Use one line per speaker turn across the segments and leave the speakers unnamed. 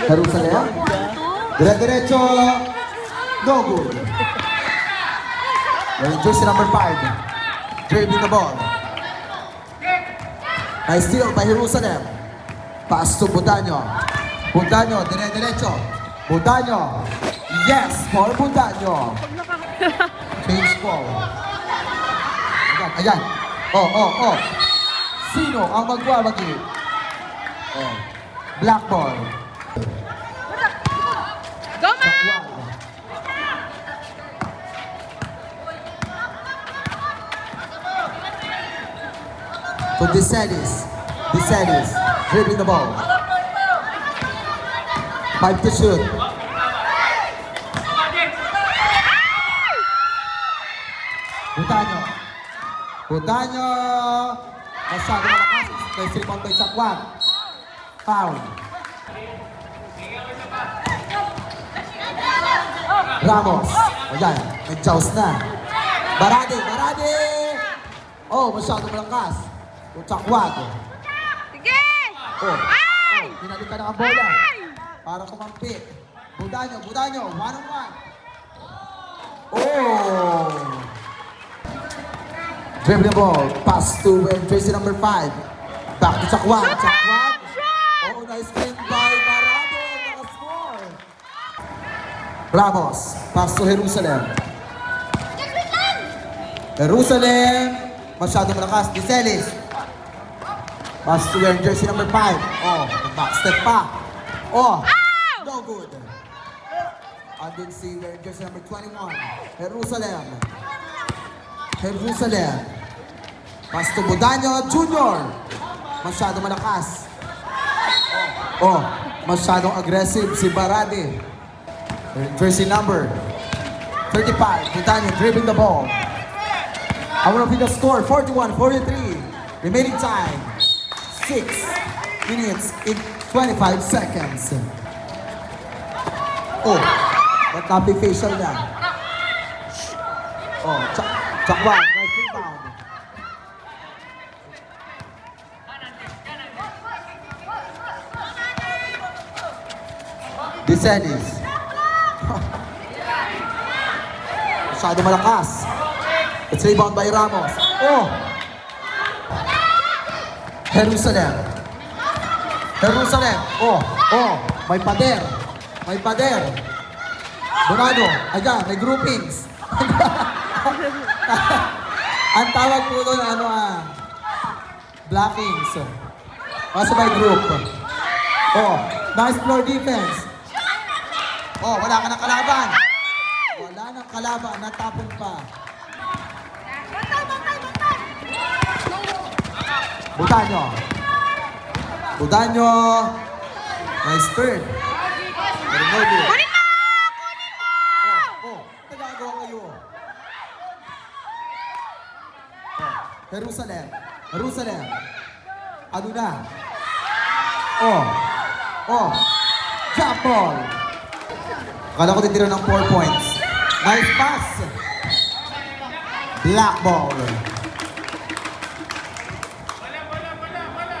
Jerusalem. Dire-diretso. No good. Wearing jersey number 5. Dribbling the ball. Nice steal by Jerusalem. Pass to Budanyo. Budanyo, dire-diretso. Budanyo. Yes, for Budanyo. Change ball. Ayan, ayan. Oh. Sino ang magwawagi? Oh. Black ball.
Go, man!
To Deselis. Dribbling the ball. 5 to shoot. Budanyo. Masyado malakas. May 3 point by Chakwan. Foul. Ramos. Ayan. May Jaws na. Barade. Oh, masyado malakas. Chakwan.
Sige! Ay!
Pinalikan ang bola.
Ay!
Para kumampi. Budanyo. 1-on-1. Oh! Dribbling ball. Pass to jersey number 5. Back to Chakwan. Oh, nice spin by Barado. Naka-score. Ramos. Pass to Jerusalem. Masyado malakas. Deselis. Pass to jersey number 5. Oh, back step pa. Oh, no good. Andun si jersey number 21. Jerusalem. Pass to Budanyo Jr. Masyado malakas. Oh, masyadong aggressive si Barade. Jersey number 35. Budanyo dribbling the ball. I want to be the score. 41-43. Remaining time. 6 minutes in 25 seconds. Oh, but not be facial na. Oh, Chakwan, nice rebound. Deselis. Masyado malakas. It's rebound by Ramos. Oh! Jerusalem. Oh. May pader. Bonado. Ayan, may groupings. Ang tawag po doon, blockings. Kasi may group. Oh, nice floor defense. Oh, wala ka ng kalaban. Natapon pa. Budanyo. Nice turn.
Kunin mo!
Nagagawa kayo. Jerusalem. Ano na? Jump ball. Akala ko titira ng 4 points. Nice pass. Black ball.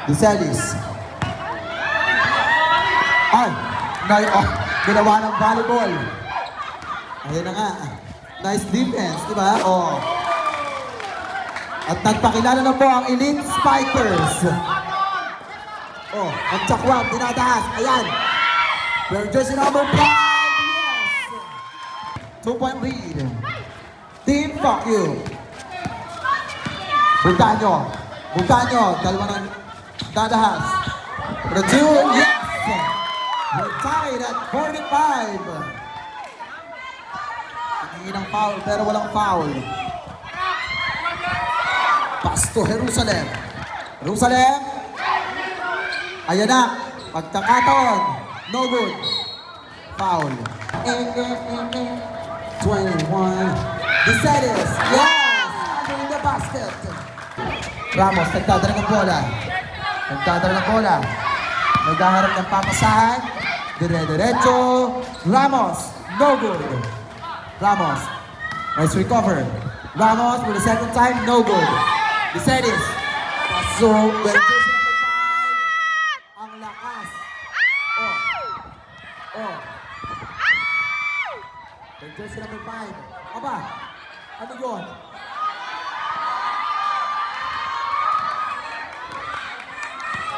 Deselis. Ginawa ng volleyball. Ayun na nga. Nice defense, di ba? Oh. At nagpakilala na po ang Elite Spikers. Oh, ang Chakwan, dinadaas. Ayan. We're jersey number 5. Yes. 2-point lead. Team, fuck you. Budanyo. Dalawa ng dadahas. The 2, yes. We're tied at 45. Hindi ng foul, pero walang foul. Pass to Jerusalem. Ayan na. Pagkakataon. No good. Foul. 21. Deselis. Yes! Under in the basket. Ramos, nagdadala ng bola. Naghaharap ng papasahan. Dire-diretso. Ramos. No good. Nice recover. Ramos for the second time. No good. Deselis. Paso. Ang lakas. Oh. Yung jersey number 5. Aba, ano yun?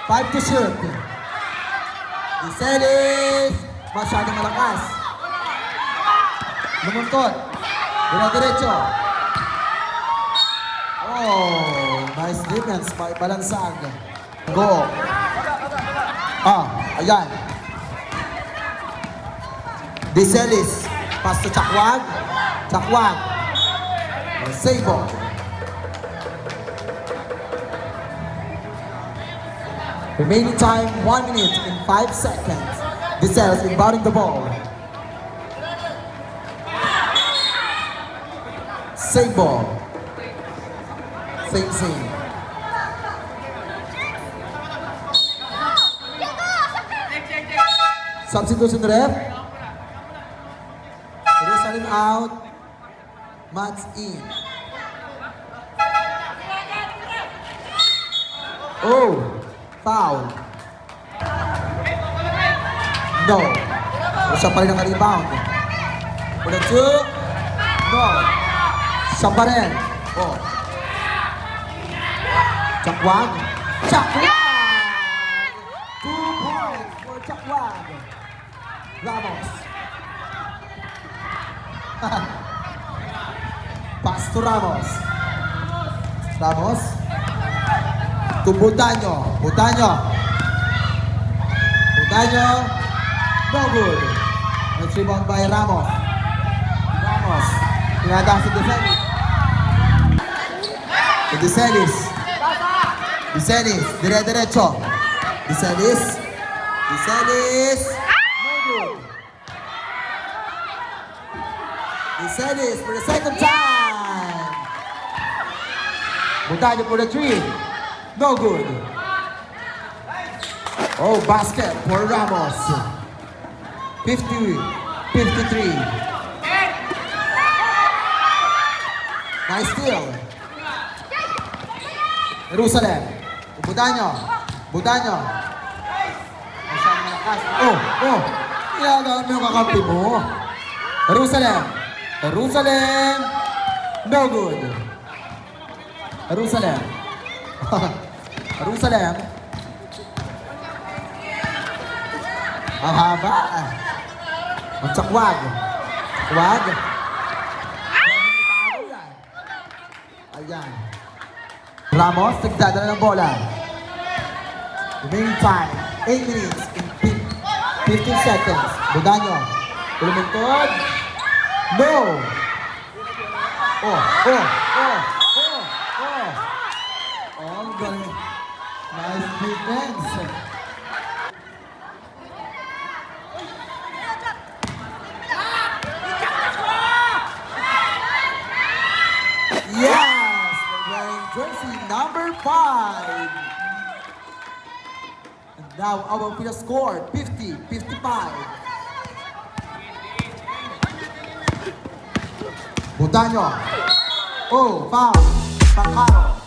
Five to shoot. Iselis. Masyadong malakas. Lumuntot. Diretso. Oh, nice defense. May balansag. Go. Ayan. Diselis. Pass to Chakwag. Sabo. Remaining time 1 minute and 5 seconds. Diselis inbounding the ball. Sabo. Same scene. Substitution ref. Jerusalem out. Mats in. Oh, foul. No. Siya pa rin ang rebound. For the two. No. Siya pa rin. Oh. Chakwag. 2 points for Chakwag. Ramos. Pass to Ramos. To Butanyo. No good. Let's rebound by Ramos. Pinadang si Diselis. Diretso. Diselis. No good. Diselis for the second time. Butanyo for the 3. No good. Oh, basket for Ramos. 53. Nice steal. Jerusalem. Butanyo. Masyadong malakas. Oh. Inaagalan mo yung kakampi mo. Jerusalem. No good. Jerusalem. Ang haba. Ang Chakwag. Ayan. Ramos, nagdadala ng bola. Remaining time, 8 minutes and 15 seconds. Budanyo. Lumintod. No! Oh, ang galing. Nice defense. Yes! They're wearing jersey number 5. And now our final score, 50-55. Butanyo. Oh, foul. Pangkaro.